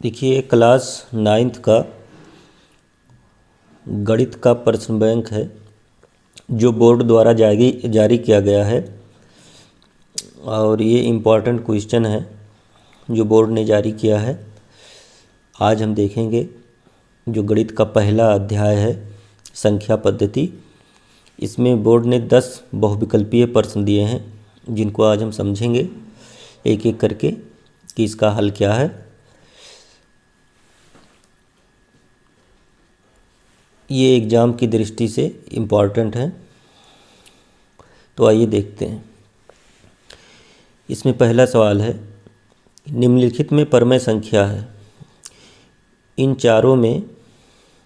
देखिए class 9th का गणित का प्रश्न बैंक है जो बोर्ड द्वारा जारी किया गया है और ये इम्पॉर्टेंट क्वेश्चन है जो बोर्ड ने जारी किया है। आज हम देखेंगे जो गणित का पहला अध्याय है संख्या पद्धति। इसमें बोर्ड ने 10 बहुविकल्पीय प्रश्न दिए हैं जिनको आज हम समझेंगे एक एक करके कि इसका हल क्या है। ये एग्ज़ाम की दृष्टि से इम्पॉर्टेंट है, तो आइए देखते हैं। इसमें पहला सवाल है, निम्नलिखित में परमेय संख्या है, इन चारों में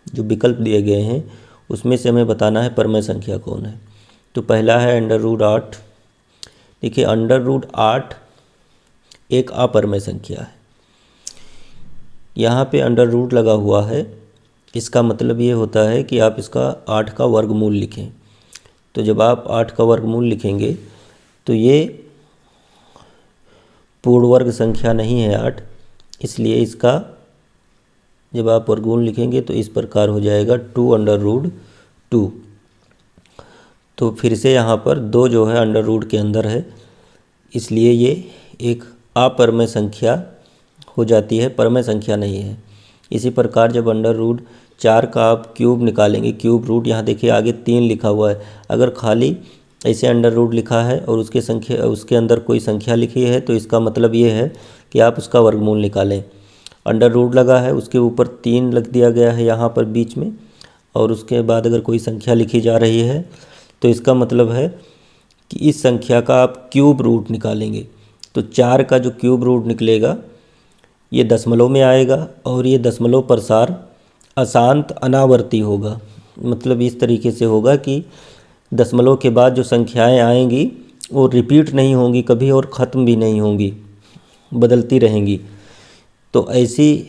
जो विकल्प दिए गए हैं उसमें से हमें बताना है परमेय संख्या कौन है। तो पहला है √8। देखिए √8 एक अपरमेय संख्या है। यहाँ पे अंडर रूट लगा हुआ है, इसका मतलब ये होता है कि आप इसका 8 का वर्गमूल लिखें। तो जब आप 8 का वर्गमूल लिखेंगे तो ये पूर्ण वर्ग संख्या नहीं है 8, इसलिए इसका जब आप वर्गमूल लिखेंगे तो इस प्रकार हो जाएगा 2√2। तो फिर से यहाँ पर 2 जो है अंडर रूट के अंदर है, इसलिए ये एक अपरमेय संख्या हो जाती है, परमेय संख्या नहीं है। इसी प्रकार जब √4 का आप क्यूब निकालेंगे, क्यूब रूट यहाँ देखिए आगे 3 लिखा हुआ है, अगर खाली ऐसे अंडर रूट लिखा है और उसके अंदर कोई संख्या लिखी है तो इसका मतलब ये है कि आप उसका वर्गमूल निकालें। अंडर रूट लगा है, उसके ऊपर 3 लिख दिया गया है यहाँ पर बीच में, और उसके बाद अगर कोई संख्या लिखी जा रही है तो इसका मतलब है कि इस संख्या का आप क्यूब रूट निकालेंगे। तो 4 का जो क्यूब रूट निकलेगा ये दशमलव में आएगा और ये दशमलव प्रसार अशांत अनावर्ती होगा। मतलब इस तरीके से होगा कि दशमलव के बाद जो संख्याएं आएंगी वो रिपीट नहीं होंगी कभी और ख़त्म भी नहीं होंगी, बदलती रहेंगी। तो ऐसी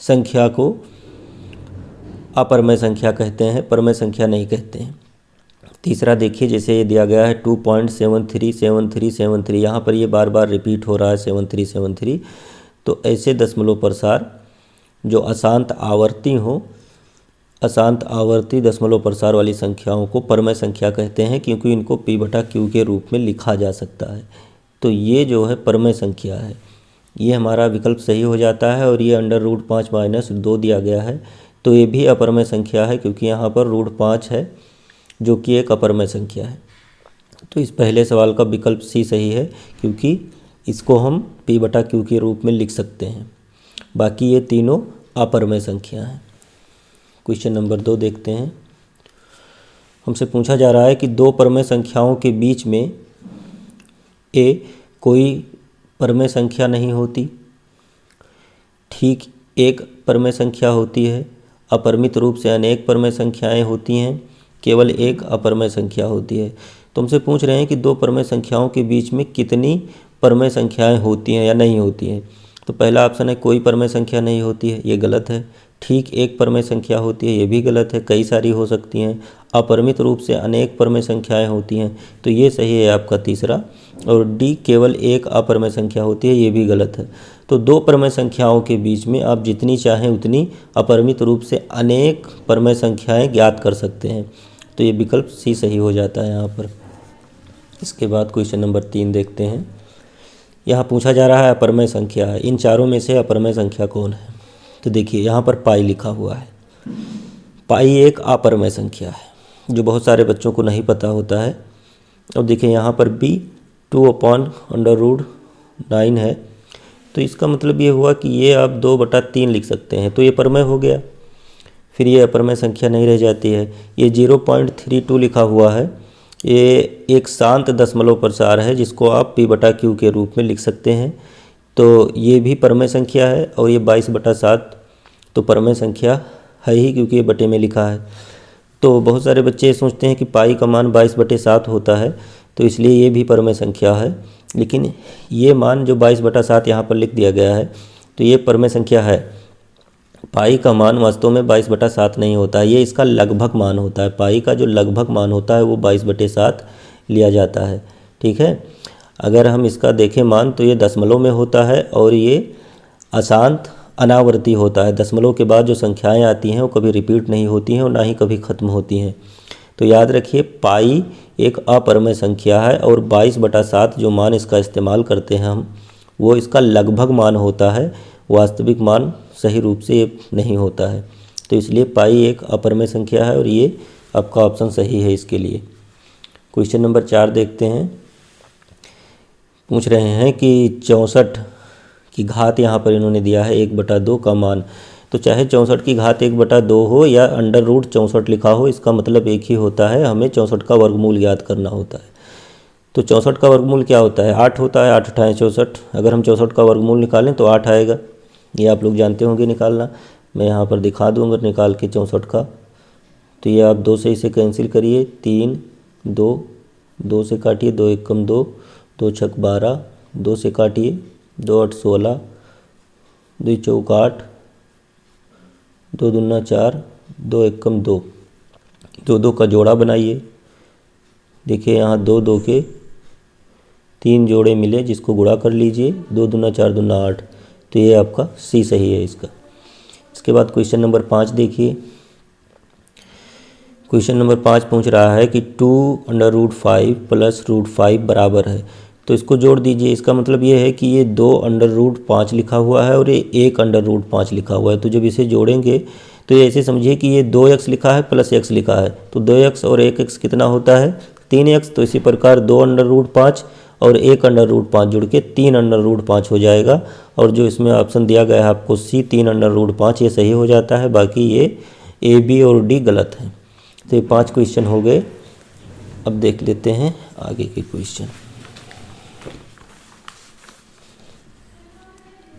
संख्या को अपरमेय संख्या कहते हैं, परमेय संख्या नहीं कहते हैं। तीसरा देखिए, जैसे ये दिया गया है 2.737373, यहाँ पर ये बार बार रिपीट हो रहा है 7373। तो ऐसे दशमलव प्रसार जो अशांत आवर्ती हो, अशांत आवर्ती दशमलव प्रसार वाली संख्याओं को परमेय संख्या कहते हैं, क्योंकि इनको P/Q के रूप में लिखा जा सकता है। तो ये जो है परमेय संख्या है, ये हमारा विकल्प सही हो जाता है। और ये √5 - 2 दिया गया है, तो ये भी अपरमेय संख्या है, क्योंकि यहाँ पर √5 है जो कि एक अपरमेय संख्या है। तो इस पहले सवाल का विकल्प सी सही है, क्योंकि इसको हम P/Q के रूप में लिख सकते हैं। बाकी ये तीनों अपरमेय संख्या हैं। क्वेश्चन नंबर 2 देखते हैं। हमसे पूछा जा रहा है कि 2 परमेय संख्याओं के बीच में कोई परमेय संख्या नहीं होती, ठीक एक परमेय संख्या होती है, अपरिमित रूप से अनेक परमेय संख्याएं होती हैं, केवल एक अपरमेय संख्या होती है। तो हमसे पूछ रहे हैं कि 2 परमेय संख्याओं के बीच में कितनी परमेय संख्याएं होती हैं या नहीं होती हैं। तो पहला ऑप्शन है कोई परमेय संख्या नहीं होती है, ये गलत है। ठीक एक परमेय संख्या होती है, ये भी गलत है, कई सारी हो सकती हैं। अपरिमित रूप से अनेक परमेय संख्याएं होती हैं, तो ये सही है आपका तीसरा। और डी केवल एक अपरमेय संख्या होती है, ये भी गलत है। तो 2 परमेय संख्याओं के बीच में आप जितनी चाहें उतनी अपरिमित रूप से अनेक परमेय संख्याएं ज्ञात कर सकते हैं। तो ये विकल्प सी सही हो जाता है यहाँ पर। इसके बाद क्वेश्चन नंबर 3 देखते हैं। यहाँ पूछा जा रहा है अपरमेय संख्या है, इन चारों में से अपरमेय संख्या कौन है। तो देखिए यहाँ पर पाई लिखा हुआ है। पाई एक अपरमेय संख्या है जो बहुत सारे बच्चों को नहीं पता होता है। और देखिए यहाँ पर भी 2/√9 है, तो इसका मतलब ये हुआ कि ये आप 2/3 लिख सकते हैं, तो ये परमेय हो गया। फिर ये अपरमेय संख्या नहीं रह जाती है। ये 0.32 लिखा हुआ है, ये एक शांत दशमलव प्रसार है जिसको आप P/Q के रूप में लिख सकते हैं। तो ये भी परमेय संख्या है। और ये 22/7 तो परमेय संख्या है ही, क्योंकि ये बटे में लिखा है। तो बहुत सारे बच्चे सोचते हैं कि पाई का मान 22/7 होता है, तो इसलिए ये भी परमेय संख्या है। लेकिन ये मान जो 22/7 यहाँ पर लिख दिया गया है, तो ये परमेय संख्या है। पाई का मान वास्तव में 22/7 नहीं होता है, ये इसका लगभग मान होता है। पाई का जो लगभग मान होता है वो 22/7 लिया जाता है। ठीक है, अगर हम इसका देखें मान तो ये दशमलव में होता है और ये अशांत अनावर्ती होता है। दशमलव के बाद जो संख्याएं आती हैं वो कभी रिपीट नहीं होती हैं और ना ही कभी ख़त्म होती हैं। तो याद रखिए पाई एक अपरिमेय संख्या है और 22/7 जो मान इसका इस्तेमाल करते हैं हम, वो इसका लगभग मान होता है, वास्तविक मान सही रूप से ये नहीं होता है। तो इसलिए पाई एक अपरिमेय संख्या है और ये आपका ऑप्शन सही है इसके लिए। क्वेश्चन नंबर 4 देखते हैं। पूछ रहे हैं कि 64 की घात यहाँ पर इन्होंने दिया है 1/2 का मान। तो चाहे 64 की घात 1/2 हो या अंडर रूट 64 लिखा हो, इसका मतलब एक ही होता है, हमें 64 का वर्गमूल ज्ञात करना होता है। तो 64 का वर्गमूल क्या होता है? 8 होता है। 8 8 64। अगर हम 64 का वर्गमूल निकालें तो 8 आएगा। ये आप लोग जानते होंगे निकालना, मैं यहाँ पर दिखा दूँगा निकाल के 64 का। तो ये आप 2 से इसे कैंसिल करिए, 3 2 2 से काटिए, 2 1 कम 2, 2 छक 12, 2 से काटिए, 2 8 16, 2 चौक 8, 2 दूना 4, 2 1 कम 2, 2 2 का जोड़ा बनाइए। देखिए यहाँ 2 2 के 3 जोड़े मिले, जिसको गुणा कर लीजिए, 2 दूना 4 दूना 8। तो ये आपका सी सही है इसका। इसके बाद क्वेश्चन नंबर 5 देखिए। क्वेश्चन नंबर 5 पूछ रहा है कि 2√5 + √5 बराबर है। तो इसको जोड़ दीजिए। इसका मतलब ये है कि ये 2√5 लिखा हुआ है और ये 1√5 लिखा हुआ है। तो जब इसे जोड़ेंगे तो ये ऐसे समझिए कि ये 2x लिखा है प्लस x लिखा है। तो 2x और 1x कितना होता है? 3x। तो इसी प्रकार 2√5 और 1√5 जुड़ के 3√5 हो जाएगा। और जो इसमें ऑप्शन दिया गया है आपको C 3√5, ये सही हो जाता है। बाकी ये A, B और D गलत है। तो ये 5 क्वेश्चन हो गए। अब देख लेते हैं आगे के क्वेश्चन।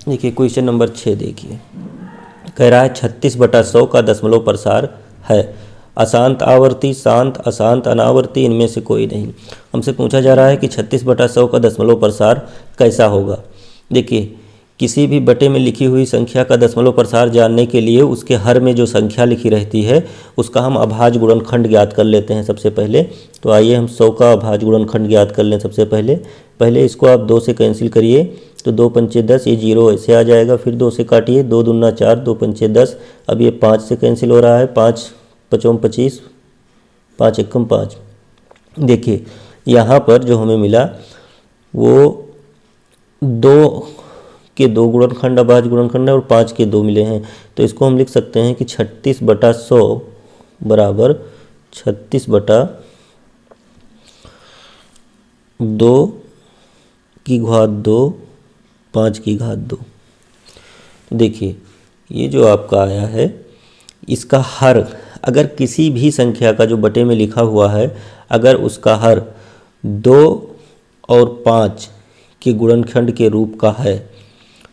देखिए क्वेश्चन नंबर 6 देखिए, कह रहा है 36/100 का दशमलव प्रसार है। अशांत आवर्ती, शांत, अशांत अनावर्ती, इनमें से कोई नहीं। हमसे पूछा जा रहा है कि 36/100 का दशमलव प्रसार कैसा होगा। देखिए किसी भी बटे में लिखी हुई संख्या का दशमलव प्रसार जानने के लिए उसके हर में जो संख्या लिखी रहती है उसका हम अभाज्य गुणनखंड ज्ञात कर लेते हैं सबसे पहले। तो आइए हम 100 का अभाज्य गुणनखंड ज्ञात कर लें सबसे पहले इसको आप 2 से कैंसिल करिए, तो 2 पंचे 10, ये 0 ऐसे आ जाएगा। फिर 2 से काटिए, 2 दूना 4, 2 पंचे 10। अब ये 5 से कैंसिल हो रहा है, 5 5 25, 5 1 5। देखिए यहाँ पर जो हमें मिला वो 2 के 2 गुणनखंड अभाज्य गुणनखंड है और 5 के 2 मिले हैं। तो इसको हम लिख सकते हैं कि 36/100 बराबर 36/2 की घात 2, 5 की घात 2। तो देखिए ये जो आपका आया है, इसका हर अगर किसी भी संख्या का जो बटे में लिखा हुआ है, अगर उसका हर 2 और 5 के गुणनखंड के रूप का है,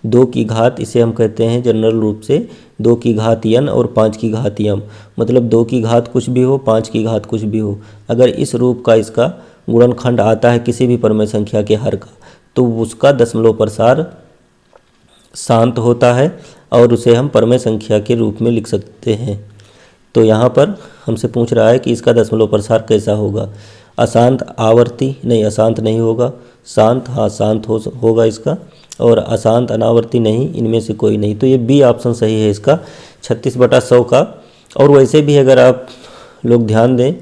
2 की घात, इसे हम कहते हैं जनरल रूप से 2 की घात n और 5 की घात m, मतलब 2 की घात कुछ भी हो, 5 की घात कुछ भी हो, अगर इस रूप का इसका गुणनखंड आता है किसी भी परमेय संख्या के हर का, तो उसका दशमलव प्रसार शांत होता है और उसे हम परमेय संख्या के रूप में लिख सकते हैं। तो यहाँ पर हमसे पूछ रहा है कि इसका दशमलव प्रसार कैसा होगा। अशांत आवर्ती नहीं, अशांत नहीं होगा। शांत, हाँ शांत होगा इसका। और अशांत अनावर्ती नहीं, इनमें से कोई नहीं। तो ये बी ऑप्शन सही है इसका 36/100 का। और वैसे भी अगर आप लोग ध्यान दें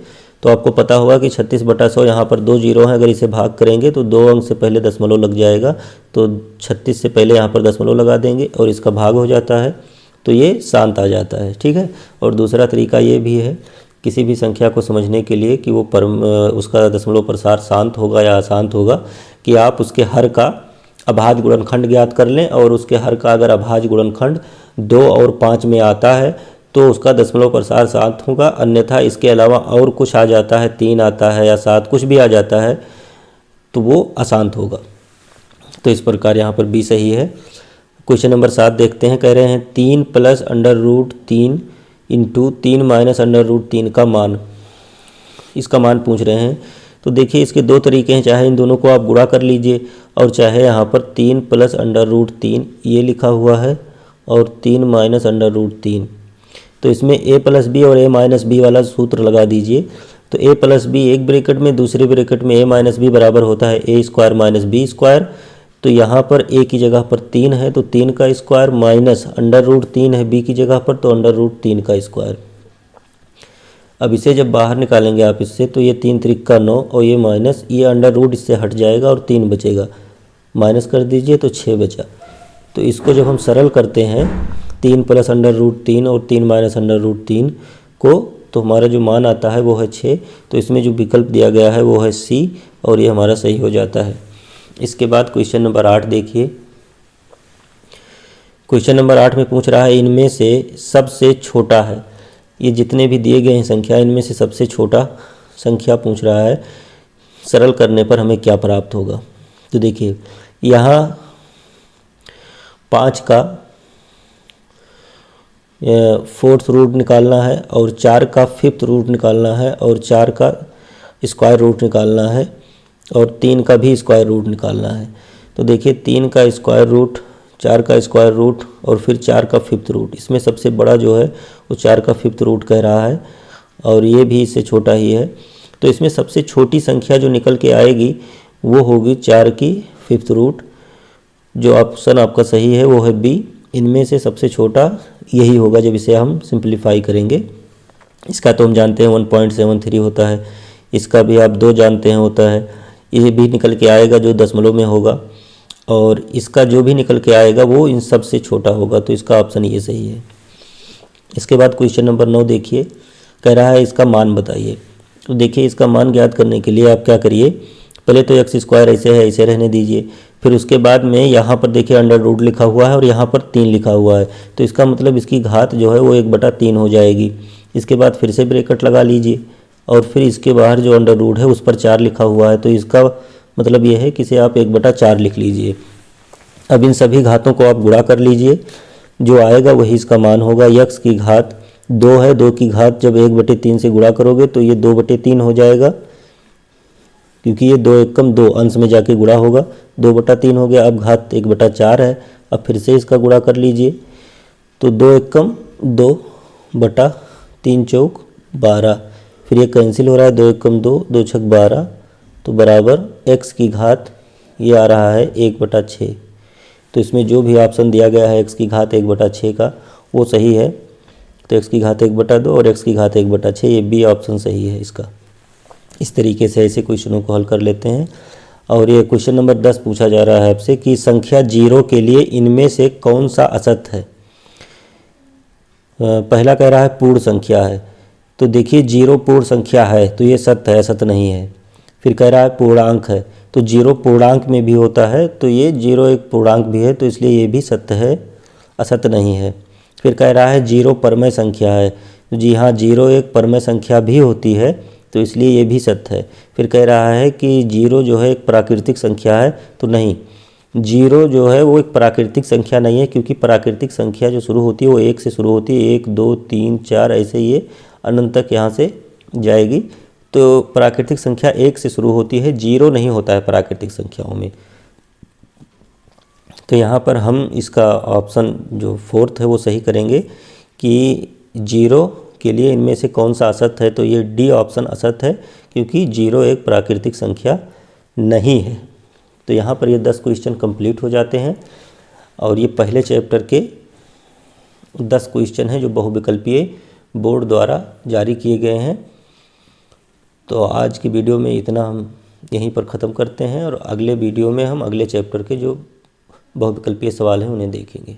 तो आपको पता होगा कि 36/100 यहाँ पर 2 जीरो हैं, अगर इसे भाग करेंगे तो 2 अंक से पहले दशमलव लग जाएगा। तो 36 से पहले यहाँ पर दशमलव लगा देंगे और इसका भाग हो जाता है, तो ये शांत आ जाता है। ठीक है। और दूसरा तरीका ये भी है किसी भी संख्या को समझने के लिए कि वो उसका दशमलव प्रसार शांत होगा या अशांत होगा, कि आप उसके हर का अभाज्य गुणनखंड ज्ञात कर लें और उसके हर का अगर अभाज्य गुणनखंड 2 और 5 में आता है तो उसका दशमलव प्रसार शांत होगा। अन्यथा इसके अलावा और कुछ आ जाता है, 3 आता है या 7 कुछ भी आ जाता है, तो वो अशांत होगा। तो इस प्रकार यहाँ पर बी सही है। क्वेश्चन नंबर 7 देखते हैं। कह रहे हैं 3 + √3 × 3 - √3 का मान, इसका मान पूछ रहे हैं। तो देखिए इसके 2 तरीके हैं, चाहे इन दोनों को आप गुणा कर लीजिए और चाहे यहाँ पर 3 + √3 ये लिखा हुआ है और 3 - √3। तो इसमें a + b और a - b वाला सूत्र लगा दीजिए। तो a + b एक ब्रैकेट में, दूसरे ब्रैकेट में a - b बराबर होता है a² - b²। तो यहाँ पर a की जगह पर 3 है तो 3 का स्क्वायर माइनस अंडर रूट 3 है b की जगह पर तो अंडर रूट 3 का स्क्वायर। अब इसे जब बाहर निकालेंगे आप इससे तो ये 3 त्रिक का 9 और ये माइनस, ये अंडर रूट इससे हट जाएगा और 3 बचेगा, माइनस कर दीजिए तो 6 बचा। तो इसको जब हम सरल करते हैं 3 प्लस अंडर रूट 3 और 3 माइनस अंडर रूट 3 को, तो हमारा जो मान आता है वो है 6। तो इसमें जो विकल्प दिया गया है वो है सी और ये हमारा सही हो जाता है। इसके बाद क्वेश्चन नंबर 8 देखिए। क्वेश्चन नंबर 8 में पूछ रहा है इनमें से सबसे छोटा है, ये जितने भी दिए गए हैं संख्या इनमें से सबसे छोटा संख्या पूछ रहा है, सरल करने पर हमें क्या प्राप्त होगा। तो देखिए यहाँ 5 का फोर्थ रूट निकालना है और 4 का फिफ्थ रूट निकालना है और 4 का स्क्वायर रूट निकालना है और 3 का भी स्क्वायर रूट निकालना है। तो देखिए 3 का स्क्वायर रूट, 4 का स्क्वायर रूट और फिर 4 का फिफ्थ रूट, इसमें सबसे बड़ा जो है वो 4 का फिफ्थ रूट कह रहा है और ये भी इससे छोटा ही है। तो इसमें सबसे छोटी संख्या जो निकल के आएगी वो होगी 4 की फिफ्थ रूट। जो ऑप्शन आपका सही है वो है बी, इनमें से सबसे छोटा यही होगा जब इसे हम सिंप्लीफाई करेंगे। इसका तो हम जानते हैं 1.73 होता है, इसका भी आप 2 जानते हैं होता है, ये भी निकल के आएगा जो दशमलव में होगा और इसका जो भी निकल के आएगा वो इन सब से छोटा होगा। तो इसका ऑप्शन ये सही है। इसके बाद क्वेश्चन नंबर 9 देखिए, कह रहा है इसका मान बताइए। तो देखिए इसका मान ज्ञात करने के लिए आप क्या करिए, पहले तो एक्स स्क्वायर ऐसे है ऐसे रहने दीजिए, फिर उसके बाद में यहाँ पर देखिए अंडर रूट लिखा हुआ है और यहाँ पर 3 लिखा हुआ है, तो इसका मतलब इसकी घात जो है वो 1/3 हो जाएगी। इसके बाद फिर से ब्रैकेट लगा लीजिए और फिर इसके बाहर जो अंडर रूट है उस पर 4 लिखा हुआ है, तो इसका मतलब ये है कि इसे आप 1/4 लिख लीजिए। अब इन सभी घातों को आप गुणा कर लीजिए, जो आएगा वही इसका मान होगा। यक्स की घात 2 है, 2 की घात जब 1/3 से गुणा करोगे तो ये 2/3 हो जाएगा, क्योंकि ये 2 एकम 2 अंश में जाके गुणा होगा, 2/3 हो गया। अब घात 1/4 है, अब फिर से इसका गुणा कर लीजिए तो 2 एकम 2/3 चौक 12, फिर ये कैंसिल हो रहा है, 2 एकम 2, 2 छक 12, तो बराबर एक्स की घात ये आ रहा है 1/6। तो इसमें जो भी ऑप्शन दिया गया है एक्स की घात 1/6 का वो सही है। तो एक्स की घात 1/2 और एक्स की घात 1/6, ये बी ऑप्शन सही है इसका। इस तरीके से ऐसे क्वेश्चनों को हल कर लेते हैं। और ये क्वेश्चन नंबर 10 पूछा जा रहा है आपसे कि संख्या 0 के लिए इनमें से कौन सा असत है। पहला कह रहा है पूर्ण संख्या है, तो देखिए 0 पूर्ण संख्या है तो ये सत्य है, असत नहीं है। फिर कह रहा है पूर्णांक है, तो 0 पूर्णांक में भी होता है, तो ये 0 एक पूर्णांक भी है, तो इसलिए ये भी सत्य है, असत नहीं है। फिर कह रहा है 0 परमेय संख्या है, तो जी हाँ 0 एक परमेय संख्या भी होती है, तो इसलिए ये भी सत्य है। फिर कह रहा है कि 0 जो है एक प्राकृतिक संख्या है, तो नहीं, 0 जो है वो एक प्राकृतिक संख्या नहीं है, क्योंकि प्राकृतिक संख्या जो शुरू होती है वो 1 से शुरू होती है, 1 2 3 4 ऐसे ये अनंत तक यहाँ से जाएगी। तो प्राकृतिक संख्या 1 से शुरू होती है, 0 नहीं होता है प्राकृतिक संख्याओं में। तो यहाँ पर हम इसका ऑप्शन जो 4th है वो सही करेंगे कि 0 के लिए इनमें से कौन सा असत है, तो ये डी ऑप्शन असत है, क्योंकि 0 एक प्राकृतिक संख्या नहीं है। तो यहाँ पर ये 10 क्वेश्चन कंप्लीट हो जाते हैं और ये पहले चैप्टर के 10 क्वेश्चन हैं जो बहुविकल्पीय बोर्ड द्वारा जारी किए गए हैं। तो आज की वीडियो में इतना हम यहीं पर ख़त्म करते हैं और अगले वीडियो में हम अगले चैप्टर के जो बहुविकल्पीय सवाल हैं उन्हें देखेंगे।